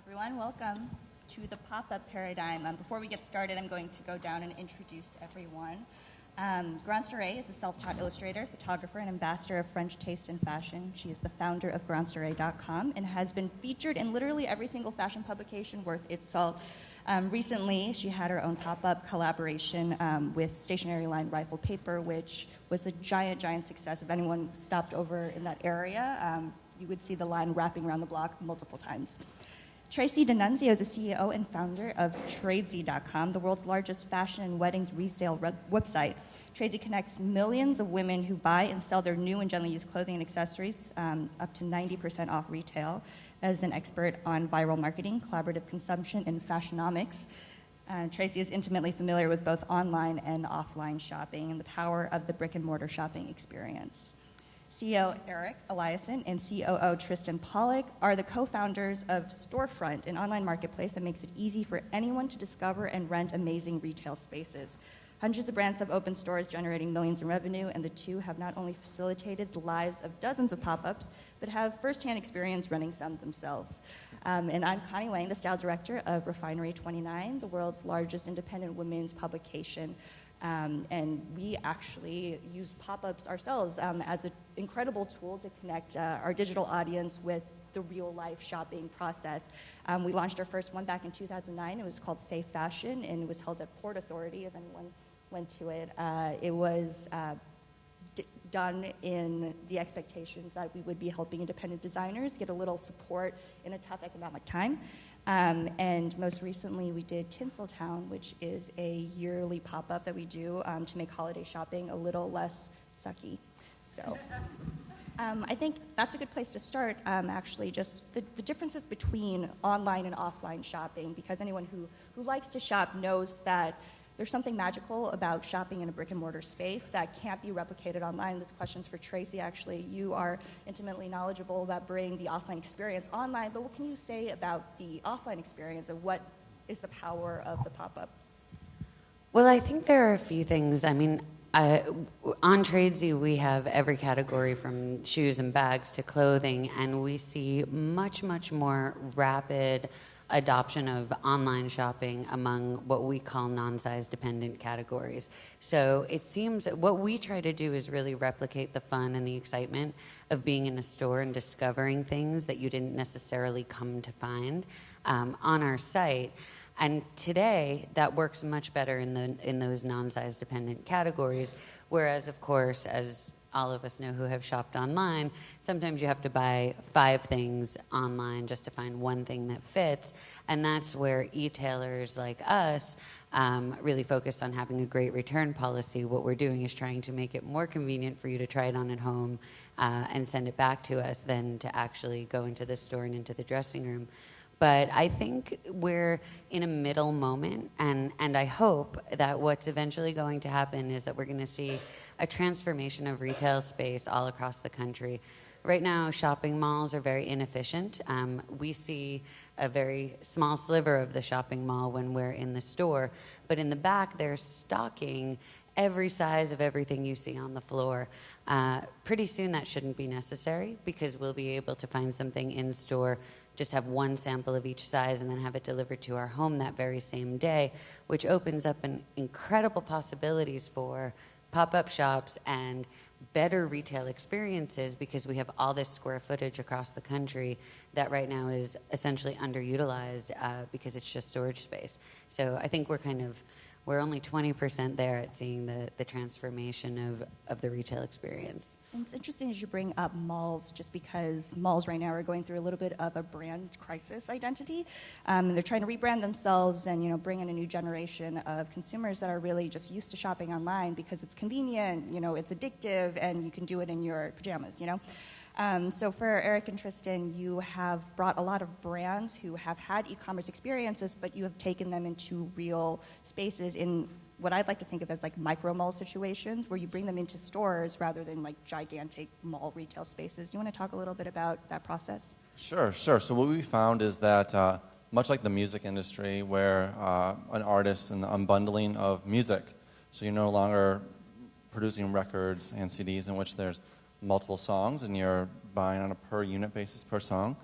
everyone. Welcome to the pop-up paradigm. Before we get started, I'm going to go down and introduce everyone. Grance Duret is a self-taught illustrator, photographer, and ambassador of French taste and fashion. She is the founder of GranceDuret.com and has been featured in literally every single fashion publication worth its salt. Recently, she had her own pop-up collaboration with stationery line Rifle Paper, which was a giant, giant success. If anyone stopped over in that area, you would see the line wrapping around the block multiple times. Tracy D'Annunzio is the CEO and founder of Tradesy.com, the world's largest fashion and weddings resale website. Tradesy connects millions of women who buy and sell their new and gently used clothing and accessories up to 90% off retail. As an expert on viral marketing, collaborative consumption, and fashionomics, Tracy is intimately familiar with both online and offline shopping and the power of the brick-and-mortar shopping experience. CEO Eric Eliason and COO Tristan Pollock are the co-founders of Storefront, an online marketplace that makes it easy for anyone to discover and rent amazing retail spaces. Hundreds of brands have opened stores generating millions in revenue, and the two have not only facilitated the lives of dozens of pop-ups, but have firsthand experience running some themselves. And I'm Connie Wang, the style director of Refinery 29, the world's largest independent women's publication. And we actually use pop-ups ourselves as an incredible tool to connect our digital audience with the real-life shopping process. We launched our first one back in 2009. It was called Safe Fashion, and it was held at Port Authority, if anyone went to it. It was done in the expectations that we would be helping independent designers get a little support in a tough economic time. And most recently, we did Tinseltown, which is a yearly pop-up that we do to make holiday shopping a little less sucky. So I think that's a good place to start, actually, just the differences between online and offline shopping, because anyone who likes to shop knows that there's something magical about shopping in a brick-and-mortar space that can't be replicated online. This question's for Tracy, actually. You are intimately knowledgeable about bringing the offline experience online, but what can you say about the offline experience and what is the power of the pop-up? Well, I think there are a few things. I mean, on Tradesy, we have every category from shoes and bags to clothing, and we see much, much more rapid adoption of online shopping among what we call non-size dependent categories. So it seems that what we try to do is really replicate the fun and the excitement of being in a store and discovering things that you didn't necessarily come to find on our site. And today, that works much better in those non-size dependent categories, whereas, of course, as all of us know who have shopped online, sometimes you have to buy 5 things online just to find one thing that fits, and that's where e-tailers like us really focus on having a great return policy. What we're doing is trying to make it more convenient for you to try it on at home and send it back to us than to actually go into the store and into the dressing room. But I think we're in a middle moment, and I hope that what's eventually going to happen is that we're going to see a transformation of retail space all across the country. Right now, shopping malls are very inefficient. We see a very small sliver of the shopping mall when we're in the store, but in the back, they're stocking every size of everything you see on the floor. Pretty soon, that shouldn't be necessary because we'll be able to find something in store, just have one sample of each size and then have it delivered to our home that very same day, which opens up an incredible possibilities for pop-up shops and better retail experiences because we have all this square footage across the country that right now is essentially underutilized because it's just storage space. So I think we're only 20% there at seeing the transformation of the retail experience. And it's interesting as you bring up malls, just because malls right now are going through a little bit of a brand crisis identity. And they're trying to rebrand themselves and bring in a new generation of consumers that are really just used to shopping online because it's convenient, it's addictive, and you can do it in your pajamas, So for Eric and Tristan, you have brought a lot of brands who have had e-commerce experiences, but you have taken them into real spaces in what I'd like to think of as like micro mall situations where you bring them into stores rather than like gigantic mall retail spaces. Do you want to talk a little bit about that process? Sure. So what we found is that much like the music industry where an artist and the unbundling of music, so you're no longer producing records and CDs in which there's multiple songs and you're buying on a per unit basis per song.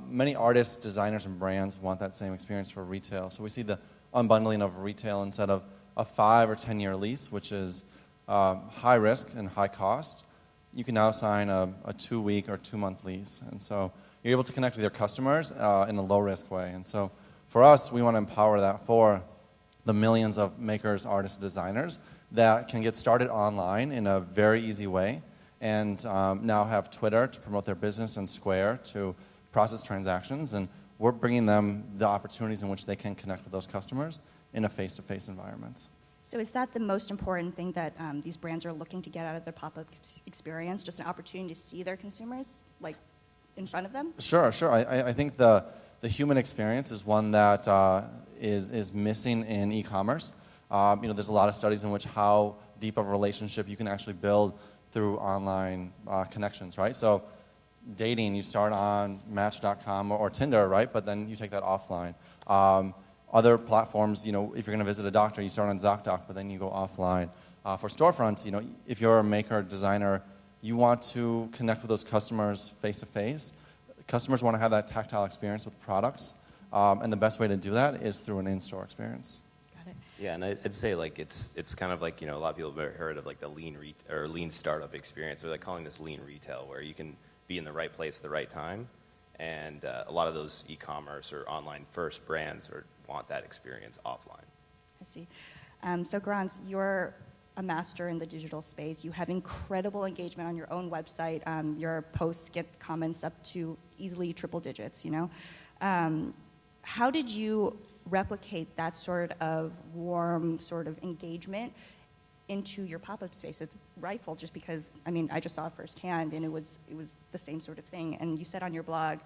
Many artists, designers, and brands want that same experience for retail. So we see the unbundling of retail instead of a 5 or 10-year lease, which is high risk and high cost. You can now sign a 2-week or 2-month lease. And so you're able to connect with your customers in a low-risk way. And so for us, we want to empower that for the millions of makers, artists, designers that can get started online in a very easy way and now have Twitter to promote their business and Square to process transactions. And we're bringing them the opportunities in which they can connect with those customers in a face-to-face environment. So is that the most important thing that these brands are looking to get out of their pop-up experience, just an opportunity to see their consumers, like, in front of them? Sure. I think the human experience is one that is missing in e-commerce. There's a lot of studies in which how deep of a relationship you can actually build through online connections, right? So dating, you start on Match.com or Tinder, right? But then you take that offline. Other platforms, if you're going to visit a doctor, you start on ZocDoc, but then you go offline. For storefronts, if you're a maker, designer, you want to connect with those customers face-to-face. Customers want to have that tactile experience with products, and the best way to do that is through an in-store experience. Got it. Yeah, and I'd say like it's kind of like a lot of people have heard of like the lean startup experience, or they're calling this lean retail, where you can be in the right place at the right time, and a lot of those e-commerce or online first brands want that experience offline. I see. So Grans, you're a master in the digital space. You have incredible engagement on your own website. Your posts get comments up to easily triple digits, How did you replicate that sort of warm sort of engagement into your pop-up space with Rifle? Just because, I just saw it firsthand, and it was the same sort of thing. And you said on your blog,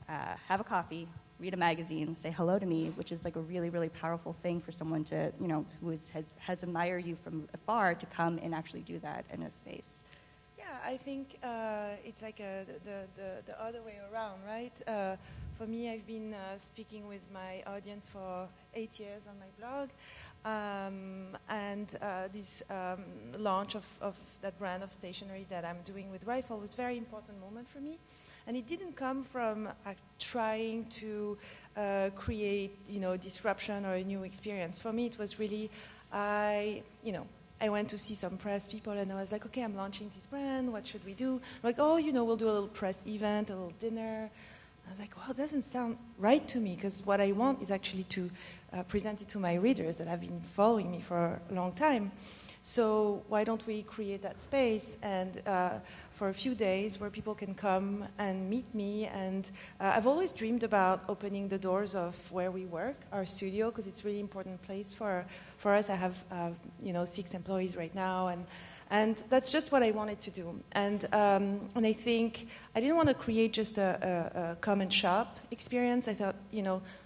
have a coffee, read a magazine, say hello to me, which is like a really, really powerful thing for someone to, who has admired you from afar to come and actually do that in a space. Yeah, I think it's like the other way around, right? For me, I've been speaking with my audience for 8 years on my blog, and this launch of that brand of stationery that I'm doing with Rifle was a very important moment for me. And it didn't come from trying to create, disruption or a new experience. For me, it was really, I went to see some press people, and I was like, okay, I'm launching this brand. What should we do? Like, oh, we'll do a little press event, a little dinner. I was like, well, it doesn't sound right to me, because what I want is actually to present it to my readers that have been following me for a long time. So why don't we create that space and for a few days where people can come and meet me? And I've always dreamed about opening the doors of where we work, our studio, because it's a really important place for us. I have 6 employees right now, and that's just what I wanted to do. And I think I didn't want to create just a come and shop experience. I thought,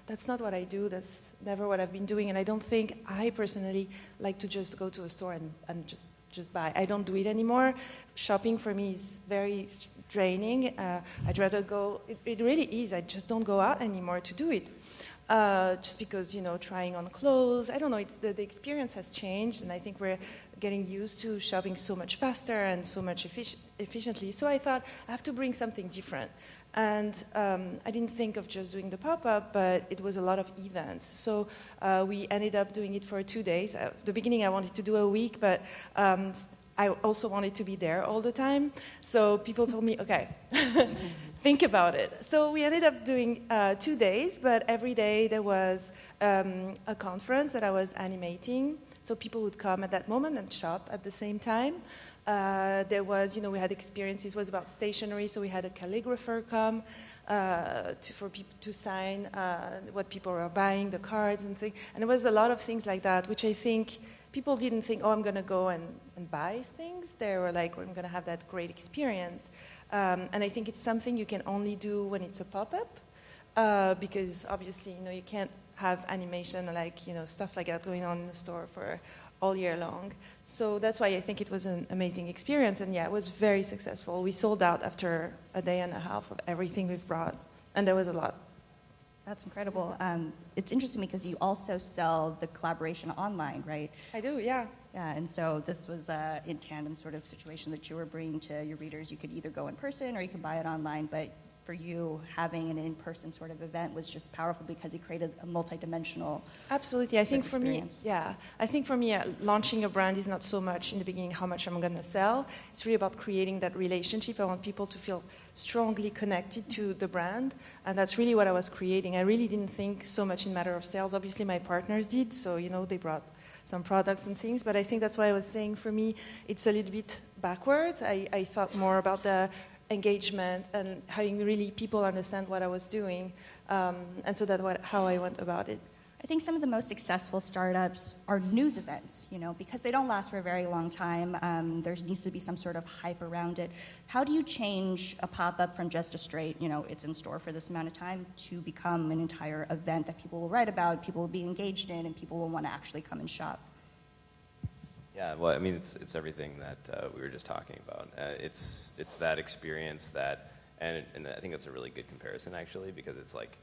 that's not what I do. That's never what I've been doing. And I don't think I personally like to just go to a store and just buy. I don't do it anymore. Shopping for me is very draining. I'd rather go, it really is. I just don't go out anymore to do it. Just because, trying on clothes, I don't know, the experience has changed, and I think we're getting used to shopping so much faster and so much efficiently. So I thought, I have to bring something different. And I didn't think of just doing the pop-up, but it was a lot of events. So we ended up doing it for 2 days. At the beginning, I wanted to do a week, but I also wanted to be there all the time. So people told me, okay, think about it. So we ended up doing 2 days, but every day there was a conference that I was animating. So people would come at that moment and shop at the same time. There was, we had experiences, it was about stationery, so we had a calligrapher come for people to sign what people were buying, the cards and things. And there was a lot of things like that, which I think people didn't think, oh, I'm going to go and buy things. They were like, I'm going to have that great experience. And I think it's something you can only do when it's a pop-up, because obviously, you can't have animation like, stuff like that going on in the store for all year long. So that's why I think it was an amazing experience. And yeah, it was very successful. We sold out after a day and a half of everything we've brought. And there was a lot. That's incredible. It's interesting because you also sell the collaboration online, right? I do, yeah. Yeah, and so this was a in tandem sort of situation that you were bringing to your readers. You could either go in person or you could buy it online, but for you, having an in-person sort of event was just powerful because it created a multi-dimensional. Absolutely. I think of for me, experience. launching a brand is not so much in the beginning how much I'm going to sell. It's really about creating that relationship. I want people to feel strongly connected to the brand, and that's really what I was creating. I really didn't think so much in matter of sales. Obviously, my partners did, so they brought some products and things, but I think that's why I was saying for me, it's a little bit backwards. I thought more about the engagement and having really people understand what I was doing, and so that's how I went about it. I think some of the most successful startups are news events, because they don't last for a very long time. There needs to be some sort of hype around it. How do you change a pop-up from just a straight, it's in store for this amount of time, to become an entire event that people will write about, people will be engaged in, and people will want to actually come and shop? Yeah, well, I mean, it's everything that we were just talking about. It's that experience that, and I think that's a really good comparison, actually, because it's like,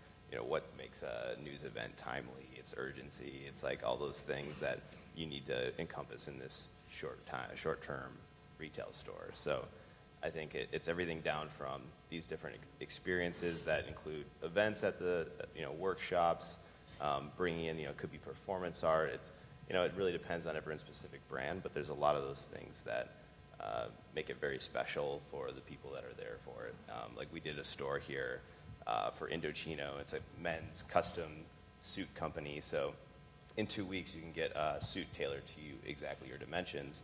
what makes a news event timely? It's urgency. It's like all those things that you need to encompass in this short-term retail store. So I think it's everything down from these different experiences that include events at the, workshops, bringing in, could be performance art. It really depends on everyone's specific brand, but there's a lot of those things that make it very special for the people that are there for it. Like we did a store here for Indochino. It's a men's custom suit company. So in 2 weeks, you can get a suit tailored to you exactly your dimensions.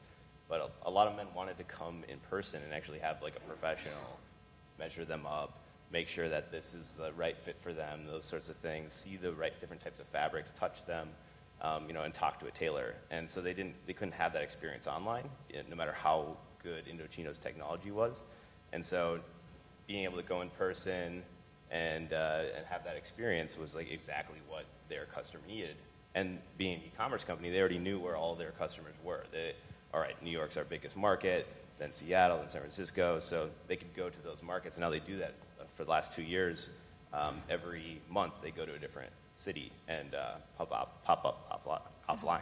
But a lot of men wanted to come in person and actually have like a professional measure them up, make sure that this is the right fit for them, those sorts of things, see the right different types of fabrics, touch them, and talk to a tailor. And so they couldn't have that experience online, no matter how good Indochino's technology was. And so being able to go in person and have that experience was like exactly what their customer needed. And being an e-commerce company, they already knew where all their customers were. All right, New York's our biggest market, then Seattle, then San Francisco, so they could go to those markets. And now they do that for the last 2 years. Every month they go to a different city and pop up offline.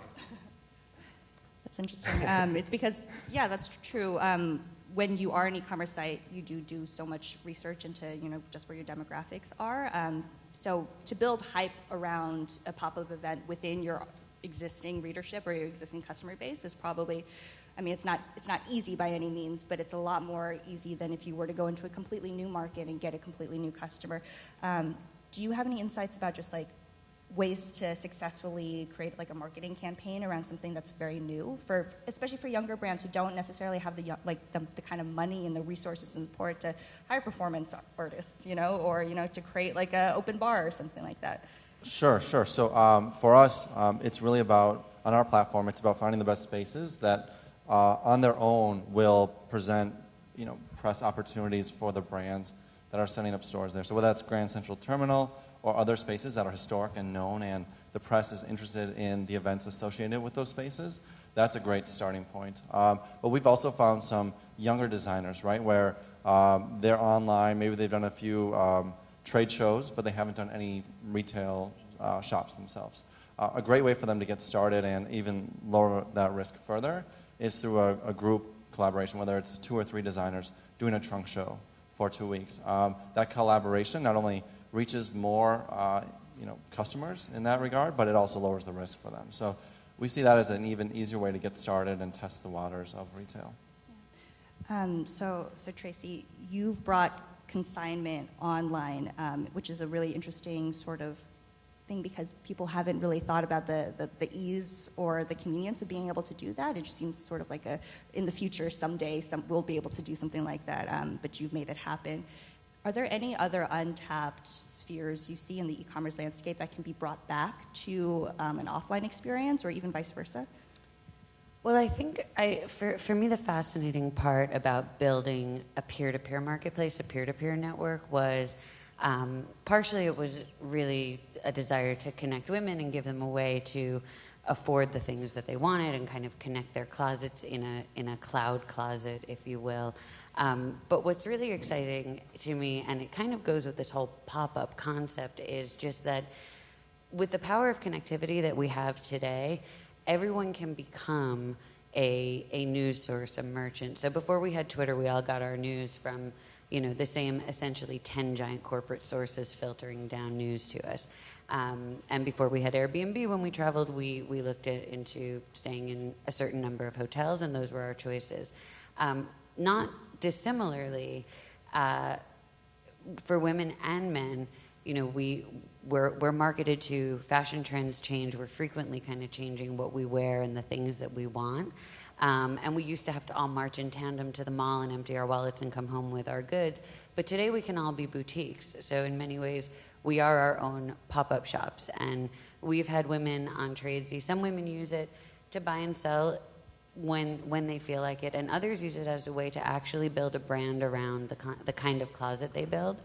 That's interesting. It's because, that's true. When you are an e-commerce site, you do so much research into, just where your demographics are. So to build hype around a pop-up event within your existing readership or your existing customer base is probably, it's not easy by any means, but it's a lot more easy than if you were to go into a completely new market and get a completely new customer. Do you have any insights about just like ways to successfully create like a marketing campaign around something that's very new, especially for younger brands who don't necessarily have the kind of money and the resources and support to hire performance artists, or to create like an open bar or something like that? Sure. So for us, it's really about, on our platform, it's about finding the best spaces that on their own will present, press opportunities for the brands that are setting up stores there. So whether that's Grand Central Terminal or other spaces that are historic and known and the press is interested in the events associated with those spaces, that's a great starting point. But we've also found some younger designers, right, where they're online, maybe they've done a few trade shows, but they haven't done any retail shops themselves. A great way for them to get started and even lower that risk further is through a group collaboration, whether it's 2 or 3 designers doing a trunk show for 2 weeks. That collaboration not only reaches more customers in that regard, but it also lowers the risk for them. So we see that as an even easier way to get started and test the waters of retail. So Tracy, you've brought consignment online, which is a really interesting sort of thing because people haven't really thought about the ease or the convenience of being able to do that. It just seems sort of like in the future someday we'll be able to do something like that, but you've made it happen. Are there any other untapped spheres you see in the e-commerce landscape that can be brought back to an offline experience or even vice versa? Well, I think for me, the fascinating part about building a peer-to-peer marketplace, a peer-to-peer network, was partially it was really a desire to connect women and give them a way to afford the things that they wanted and kind of connect their closets in a cloud closet, if you will. But what's really exciting to me, and it kind of goes with this whole pop-up concept, is just that with the power of connectivity that we have today, everyone can become a news source, a merchant. So before we had Twitter, we all got our news from, the same essentially 10 giant corporate sources filtering down news to us. And before we had Airbnb, when we traveled, we looked into staying in a certain number of hotels, and those were our choices. Not dissimilarly, for women and men, we're marketed to fashion trends change. We're frequently kind of changing what we wear and the things that we want. And we used to have to all march in tandem to the mall and empty our wallets and come home with our goods. But today we can all be boutiques. So in many ways, we are our own pop-up shops. And we've had women on Tradesy. Some women use it to buy and sell when they feel like it, and others use it as a way to actually build a brand around the kind of closet they build,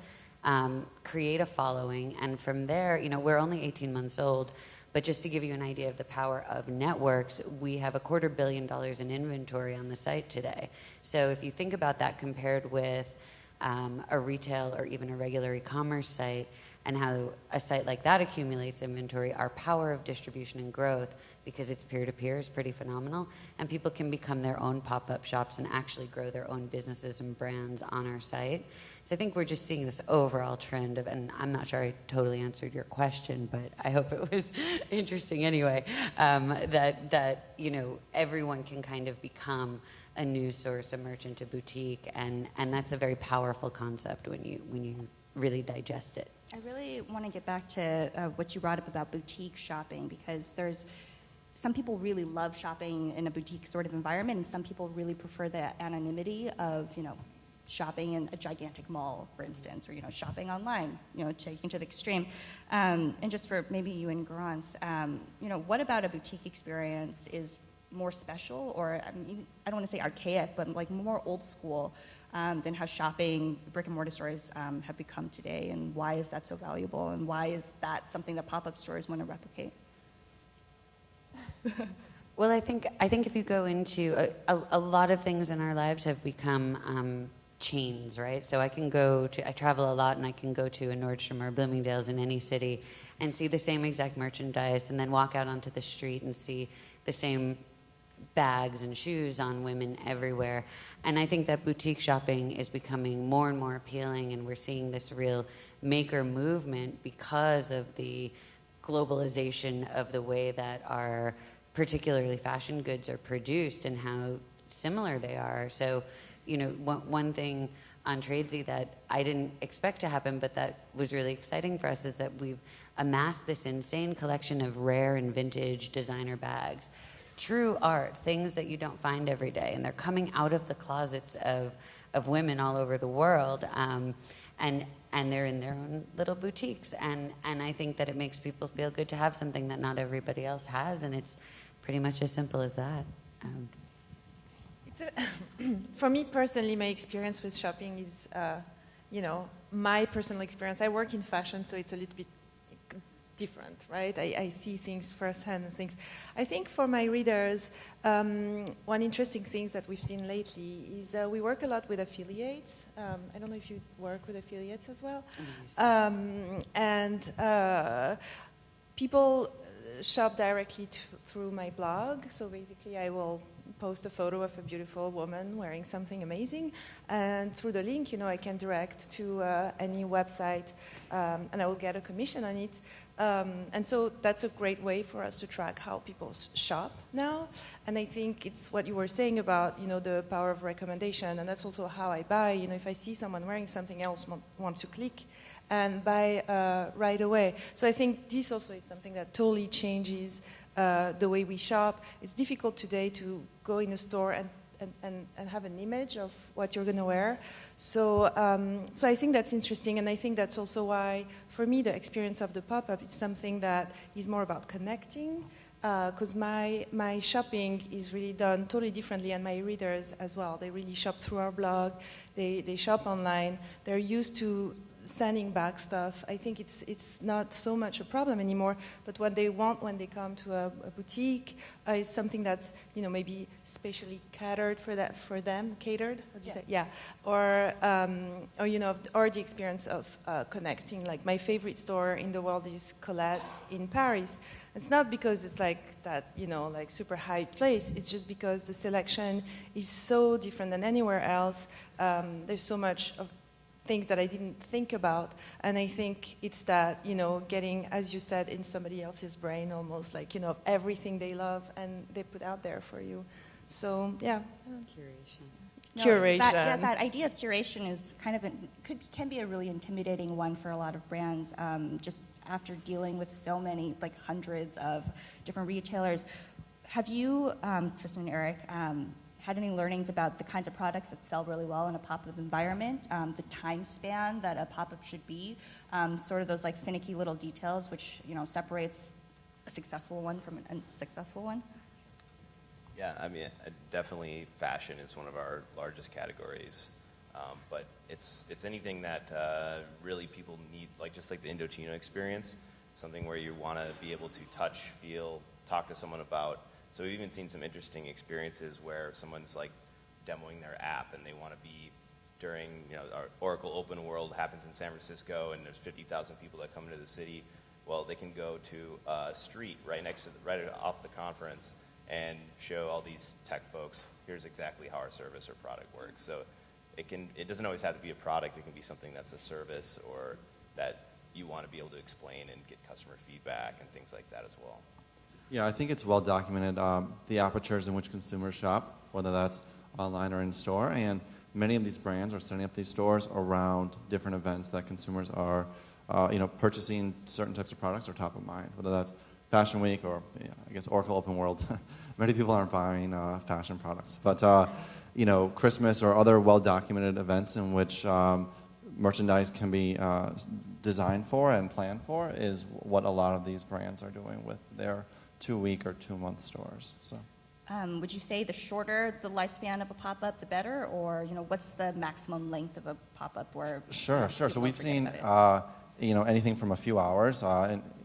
create a following, and from there, we're only 18 months old, but just to give you an idea of the power of networks, we have $250 million in inventory on the site today. So if you think about that compared with a retail or even a regular e-commerce site, and how a site like that accumulates inventory, our power of distribution and growth, because it's peer-to-peer, is pretty phenomenal. And people can become their own pop-up shops and actually grow their own businesses and brands on our site. So I think we're just seeing this overall trend of, and I'm not sure I totally answered your question, but I hope it was interesting anyway, that everyone can kind of become a news source, a merchant, a boutique, and that's a very powerful concept when you really digest it. I really want to get back to what you brought up about boutique shopping, because some people really love shopping in a boutique sort of environment, and some people really prefer the anonymity of, shopping in a gigantic mall, for instance, or, shopping online, taking to the extreme. And just for maybe you and Garance, what about a boutique experience is more special, or I don't want to say archaic, but like more old school than how shopping brick and mortar stores have become today, and why is that so valuable, and why is that something that pop-up stores want to replicate? Well, I think if you go into a lot of things in our lives have become chains, right? So I travel a lot, and I can go to a Nordstrom or Bloomingdale's in any city and see the same exact merchandise, and then walk out onto the street and see the same bags and shoes on women everywhere. And I think that boutique shopping is becoming more and more appealing, and we're seeing this real maker movement because of the globalization of the way that our particularly fashion goods are produced and how similar they are. So, one thing on Tradesy that I didn't expect to happen, but that was really exciting for us, is that we've amassed this insane collection of rare and vintage designer bags. True art, things that you don't find every day, and they're coming out of the closets of women all over the world, and they're in their own little boutiques, and I think that it makes people feel good to have something that not everybody else has, and it's pretty much as simple as that. For me personally, my experience with shopping is, my personal experience. I work in fashion, so it's a little bit different, right? I see things firsthand and things. I think for my readers, one interesting thing that we've seen lately is we work a lot with affiliates. I don't know if you work with affiliates as well. And people shop directly through my blog. So basically I will post a photo of a beautiful woman wearing something amazing, and through the link, I can direct to any website, and I will get a commission on it. And so that's a great way for us to track how people shop now. And I think it's what you were saying about, the power of recommendation, and that's also how I buy. If I see someone wearing something else, want to click and buy right away. So I think this also is something that totally changes the way we shop. It's difficult today to go in a store and have an image of what you're going to wear. So I think that's interesting, and I think that's also why, for me, the experience of the pop-up is something that is more about connecting, because my shopping is really done totally differently, and my readers as well. They really shop through our blog. They shop online. They're used to sending back stuff. I think it's not so much a problem anymore, but what they want when they come to a boutique is something that's, you know, maybe specially catered for them, catered, how do you say? Yeah, or you know, or the experience of connecting. Like my favorite store in the world is Colette in Paris. It's not because it's like that, you know, like super high place. It's just because the selection is so different than anywhere else. There's so much of things that I didn't think about, and I think it's that, you know, getting, as you said, in somebody else's brain almost, like, you know, everything they love and they put out there for you. So yeah, Curation. No, curation. That idea of curation is kind of can be a really intimidating one for a lot of brands. Just after dealing with so many, like hundreds of different retailers, have you, Tristan and Eric, had any learnings about the kinds of products that sell really well in a pop-up environment, the time span that a pop-up should be, sort of those like finicky little details which, you know, separates a successful one from an unsuccessful one? Yeah, I mean, definitely fashion is one of our largest categories, but it's anything that really people need, like just like the Indochino experience, something where you want to be able to touch, feel, talk to someone about. So we've even seen some interesting experiences where someone's like demoing their app and they want to be during, you know, our Oracle Open World happens in San Francisco and there's 50,000 people that come into the city. Well, they can go to a street right next to, right off the conference and show all these tech folks, here's exactly how our service or product works. So it doesn't always have to be a product. It can be something that's a service or that you want to be able to explain and get customer feedback and things like that as well. Yeah, I think it's well documented, the apertures in which consumers shop, whether that's online or in store, and many of these brands are setting up these stores around different events that consumers are, you know, purchasing certain types of products are top of mind, whether that's Fashion Week or, you know, I guess, Oracle Open World. Many people aren't buying fashion products, but, you know, Christmas or other well-documented events in which merchandise can be designed for and planned for is what a lot of these brands are doing with their 2-week or 2-month stores. So, would you say the shorter the lifespan of a pop-up, the better, or, you know, what's the maximum length of a pop-up where? Sure. So people we've forget seen, about it? you know, anything from a few hours.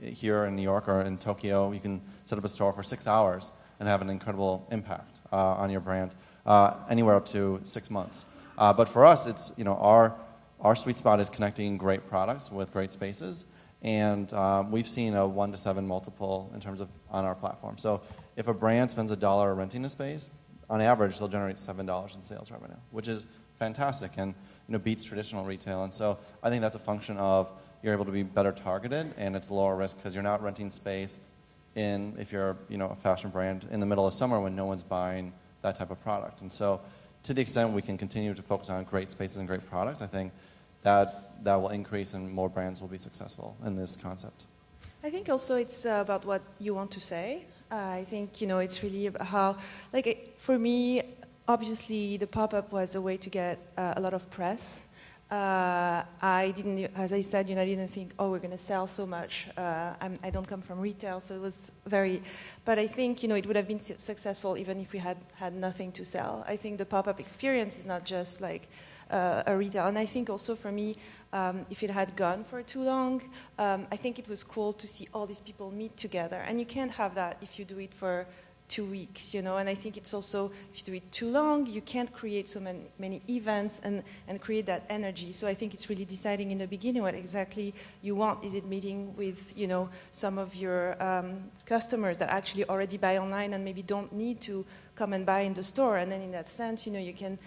Here in New York or in Tokyo, you can set up a store for 6 hours and have an incredible impact on your brand. Anywhere up to 6 months. But for us, it's, you know, our sweet spot is connecting great products with great spaces. And we've seen a 1 to 7 multiple in terms of on our platform. So if a brand spends $1 renting a space, on average they'll generate $7 in sales revenue, which is fantastic and, you know, beats traditional retail. And so I think that's a function of you're able to be better targeted and it's lower risk because you're not renting space in, if you're, you know, a fashion brand, in the middle of summer when no one's buying that type of product. And so to the extent we can continue to focus on great spaces and great products, I think that will increase and more brands will be successful in this concept. I think also it's about what you want to say. I think, you know, it's really about how, like, for me, obviously the pop-up was a way to get a lot of press. I didn't, as I said, you know, I didn't think, oh, we're going to sell so much. I don't come from retail, so it was very, but I think, you know, it would have been successful even if we had nothing to sell. I think the pop-up experience is not just like a retail. And I think also for me, if it had gone for too long, I think it was cool to see all these people meet together. And you can't have that if you do it for 2 weeks, you know. And I think it's also, if you do it too long, you can't create so many events and create that energy. So I think it's really deciding in the beginning what exactly you want. Is it meeting with, you know, some of your customers that actually already buy online and maybe don't need to come and buy in the store? And then in that sense, you know, you can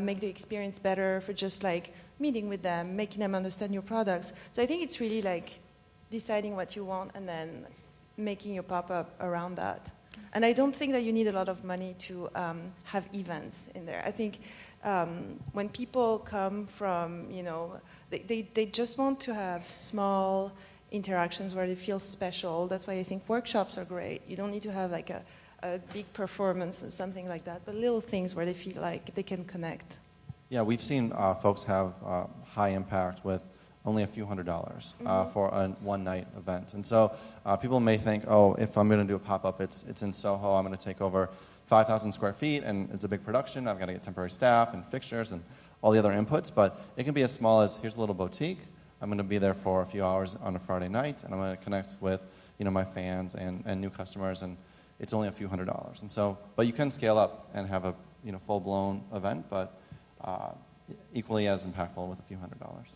make the experience better for just like meeting with them, making them understand your products. So I think it's really like deciding what you want and then making your pop-up around that. And I don't think that you need a lot of money to have events in there. I think when people come from, you know, they just want to have small interactions where they feel special. That's why I think workshops are great. You don't need to have like a big performance or something like that, but little things where they feel like they can connect. Yeah, we've seen folks have high impact with only a few $100s for a one-night event. And so people may think, oh, if I'm going to do a pop-up, it's in Soho, I'm going to take over 5,000 square feet, and it's a big production, I've got to get temporary staff and fixtures and all the other inputs, but it can be as small as, here's a little boutique, I'm going to be there for a few hours on a Friday night, and I'm going to connect with my fans and new customers, and it's only a few $100s. And so, but you can scale up and have a full-blown event, but equally as impactful with a few $100s.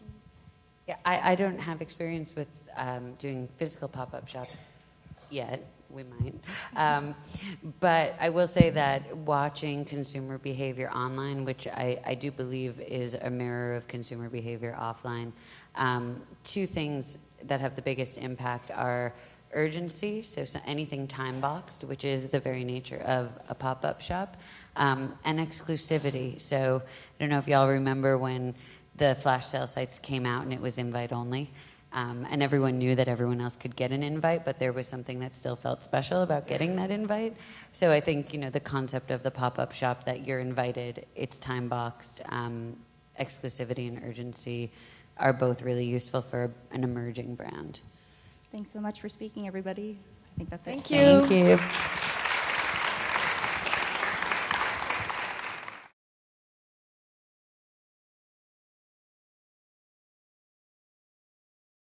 Yeah, I don't have experience with doing physical pop-up shops yet. We might. But I will say that watching consumer behavior online, which I do believe is a mirror of consumer behavior offline, two things that have the biggest impact are urgency, so anything time-boxed, which is the very nature of a pop-up shop, and exclusivity. So I don't know if y'all remember when the flash sale sites came out and it was invite-only. And everyone knew that everyone else could get an invite, but there was something that still felt special about getting that invite. So I think, the concept of the pop-up shop, that you're invited, it's time-boxed, exclusivity and urgency are both really useful for an emerging brand. Thanks so much for speaking, everybody. I think that's it. Thank you. Thank you.